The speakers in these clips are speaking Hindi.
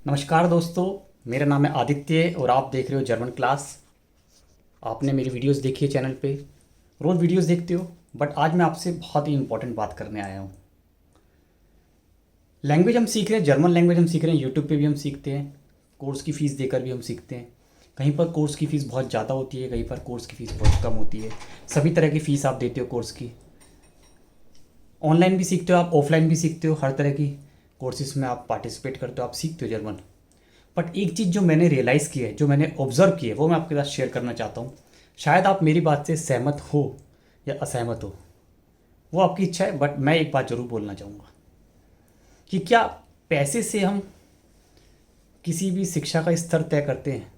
नमस्कार दोस्तों, मेरा नाम है आदित्य और आप देख रहे हो जर्मन क्लास। आपने मेरी वीडियोस देखी है चैनल पे, रोज़ वीडियोस देखते हो, बट आज मैं आपसे बहुत ही इंपॉर्टेंट बात करने आया हूँ। लैंग्वेज हम सीख रहे हैं, जर्मन लैंग्वेज हम सीख रहे हैं, यूट्यूब पे भी हम सीखते हैं, कोर्स की फ़ीस देकर भी हम सीखते हैं। कहीं पर कोर्स की फ़ीस बहुत ज़्यादा होती है, कहीं पर कोर्स की फ़ीस बहुत कम होती है। सभी तरह की फ़ीस आप देते हो कोर्स की। ऑनलाइन भी सीखते हो आप, ऑफलाइन भी सीखते हो, हर तरह की कोर्सेज में आप पार्टिसिपेट करते हो, आप सीखते हो जर्मन। बट एक चीज़ जो मैंने रियलाइज़ की है, जो मैंने ऑब्ज़र्व की है, वो मैं आपके साथ शेयर करना चाहता हूँ। शायद आप मेरी बात से सहमत हो या असहमत हो, वो आपकी इच्छा है, बट मैं एक बात ज़रूर बोलना चाहूँगा कि क्या पैसे से हम किसी भी शिक्षा का स्तर तय करते हैं?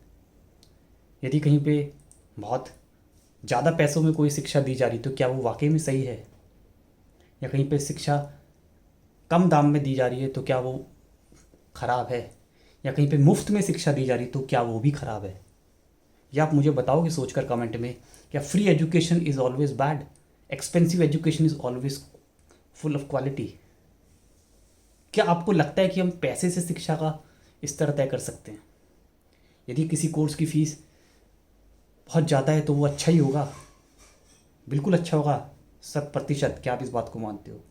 यदि कहीं पे बहुत ज़्यादा पैसों में कोई शिक्षा दी जा रही तो क्या वो वाकई में सही है, या कहीं पे शिक्षा कम दाम में दी जा रही है तो क्या वो ख़राब है, या कहीं पे मुफ्त में शिक्षा दी जा रही तो क्या वो भी ख़राब है? या आप मुझे बताओगे सोचकर कमेंट में, क्या free education is always bad, expensive education is always full of quality? क्या आपको लगता है कि हम पैसे से शिक्षा का स्तर तय कर सकते हैं? यदि किसी कोर्स की फ़ीस बहुत ज़्यादा है तो वो अच्छा ही होगा, बिल्कुल अच्छा होगा 100%। क्या आप इस बात को मानते हो?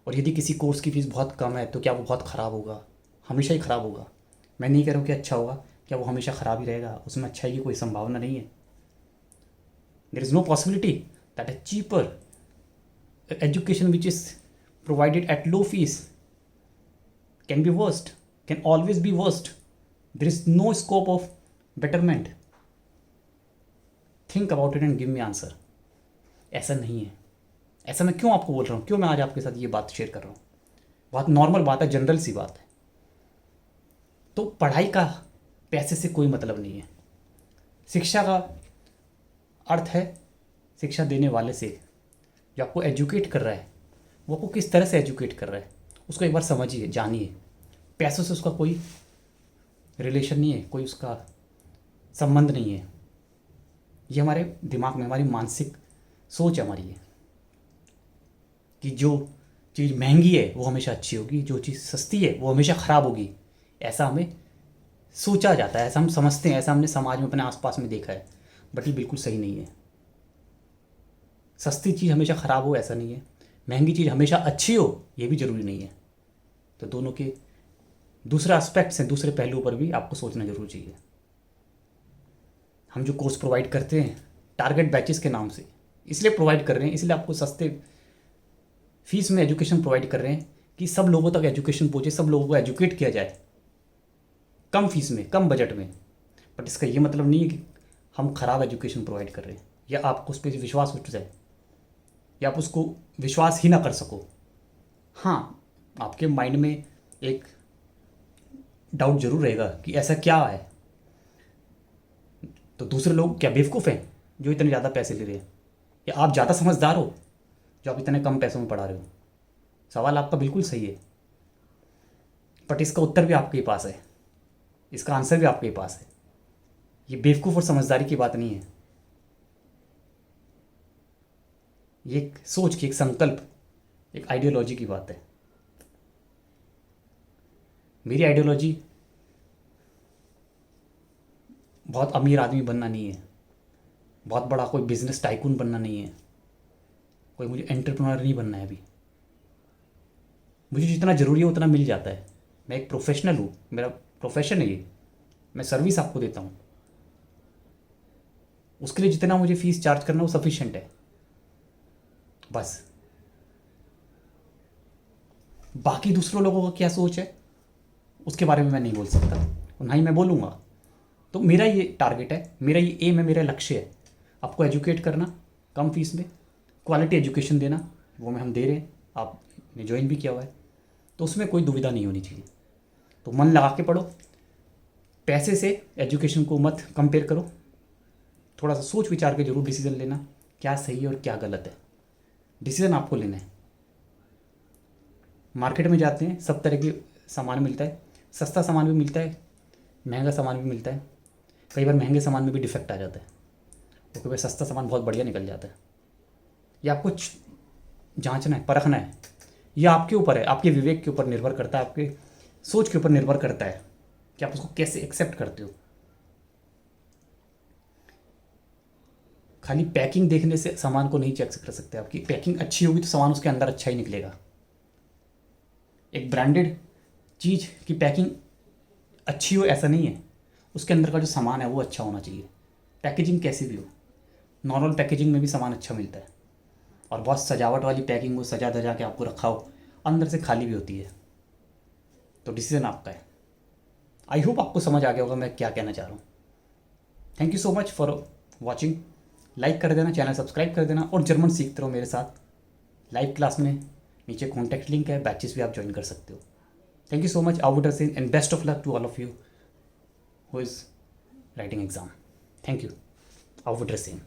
और यदि किसी कोर्स की फ़ीस बहुत कम है तो क्या वो बहुत ख़राब होगा, हमेशा ही ख़राब होगा? मैं नहीं कह रहा हूँ कि अच्छा होगा, क्या वो हमेशा ख़राब ही रहेगा? उसमें अच्छाई की कोई संभावना नहीं है। There is no possibility that a cheaper education which is provided at low fees can be worst, can always be worst. There is no scope of betterment. Think about it and give me answer. ऐसा नहीं है। ऐसा मैं क्यों आपको बोल रहा हूँ, क्यों मैं आज आपके साथ ये बात शेयर कर रहा हूँ? बहुत नॉर्मल बात है, जनरल सी बात है। तो पढ़ाई का पैसे से कोई मतलब नहीं है। शिक्षा का अर्थ है शिक्षा देने वाले से, जो आपको एजुकेट कर रहा है वो आपको किस तरह से एजुकेट कर रहा है, उसको एक बार समझिए, जानिए। पैसों से उसका कोई रिलेशन नहीं है, कोई उसका संबंध नहीं है। ये हमारे दिमाग में, हमारी मानसिक सोच हमारी है कि जो चीज़ महंगी है वो हमेशा अच्छी होगी, जो चीज़ सस्ती है वो हमेशा ख़राब होगी। ऐसा हमें सोचा जाता है, ऐसा हम समझते हैं, ऐसा हमने समाज में अपने आसपास में देखा है। बट ये बिल्कुल सही नहीं है। सस्ती चीज़ हमेशा ख़राब हो ऐसा नहीं है, महंगी चीज़ हमेशा अच्छी हो ये भी ज़रूरी नहीं है। तो दोनों के दूसरे एस्पेक्ट्स हैं, दूसरे पहलुओं पर भी आपको सोचना जरूर चाहिए। हम जो कोर्स प्रोवाइड करते हैं टारगेट बैचेस के नाम से इसलिए प्रोवाइड कर रहे हैं, इसलिए आपको सस्ते फीस में एजुकेशन प्रोवाइड कर रहे हैं कि सब लोगों तक एजुकेशन पहुँचे, सब लोगों को एजुकेट किया जाए कम फीस में, कम बजट में। बट इसका ये मतलब नहीं है कि हम ख़राब एजुकेशन प्रोवाइड कर रहे हैं, या आपको उस पर विश्वास उठ जाए, या आप उसको विश्वास ही ना कर सको। हाँ, आपके माइंड में एक डाउट जरूर रहेगा कि ऐसा क्या है, तो दूसरे लोग क्या बेवकूफ़ हैं जो इतने ज़्यादा पैसे ले रहे हैं, या आप ज़्यादा समझदार हो जो आप इतने कम पैसों में पढ़ा रहे हो? सवाल आपका बिल्कुल सही है, बट इसका उत्तर भी आपके पास है, इसका आंसर भी आपके पास है। ये बेवकूफ़ और समझदारी की बात नहीं है, ये एक सोच की, एक संकल्प, एक आइडियोलॉजी की बात है। मेरी आइडियोलॉजी बहुत अमीर आदमी बनना नहीं है, बहुत बड़ा कोई बिजनेस टाइकून बनना नहीं है, कोई मुझे एंटरप्रेन्योर नहीं बनना है। अभी मुझे जितना ज़रूरी है उतना मिल जाता है। मैं एक प्रोफेशनल हूँ, मेरा प्रोफेशन है ये, मैं सर्विस आपको देता हूँ। उसके लिए जितना मुझे फ़ीस चार्ज करना वो सफिशेंट है, बस। बाकी दूसरों लोगों का क्या सोच है उसके बारे में मैं नहीं बोल सकता, और ना ही मैं बोलूँगा। तो मेरा ये टारगेट है, मेरा ये एम है, मेरा लक्ष्य है आपको एजुकेट करना कम फीस में, क्वालिटी एजुकेशन देना। वो में हम दे रहे हैं, आपने ज्वाइन भी किया हुआ है, तो उसमें कोई दुविधा नहीं होनी चाहिए। तो मन लगा के पढ़ो, पैसे से एजुकेशन को मत कंपेयर करो, थोड़ा सा सोच विचार के जरूर डिसीजन लेना, क्या सही है और क्या गलत है, डिसीजन आपको लेना है। मार्केट में जाते हैं, सब तरह के सामान मिलता है, सस्ता सामान भी मिलता है, महंगा सामान भी मिलता है। कई बार महंगे सामान में भी डिफेक्ट आ जाता है, तो कई बार सस्ता सामान बहुत बढ़िया निकल जाता है। ये आपको जांचना है, परखना है। ये आपके ऊपर है, आपके विवेक के ऊपर निर्भर करता है, आपके सोच के ऊपर निर्भर करता है कि आप उसको कैसे एक्सेप्ट करते हो। खाली पैकिंग देखने से सामान को नहीं चेक कर सकते। आपकी पैकिंग अच्छी होगी तो सामान उसके अंदर अच्छा ही निकलेगा। एक ब्रांडेड चीज़ की पैकिंग अच्छी हो ऐसा नहीं है, उसके अंदर का जो सामान है वो अच्छा होना चाहिए। पैकेजिंग कैसी भी हो, नॉर्मल पैकेजिंग में भी सामान अच्छा मिलता है, और बहुत सजावट वाली पैकिंग हो, सजा धजा के आपको रखा हो, अंदर से खाली भी होती है। तो डिसीजन आपका है। आई होप आपको समझ आ गया होगा मैं क्या कहना चाह रहा हूँ। Thank you so much for watching. Like कर देना, चैनल सब्सक्राइब कर देना, और जर्मन सीखते रहो मेरे साथ लाइव क्लास में। नीचे कॉन्टैक्ट लिंक है, बैचेस भी आप ज्वाइन कर सकते हो। Thank you so much, auf Wiedersehen, and best of luck to all of you who is writing exam. Thank you. Auf Wiedersehen.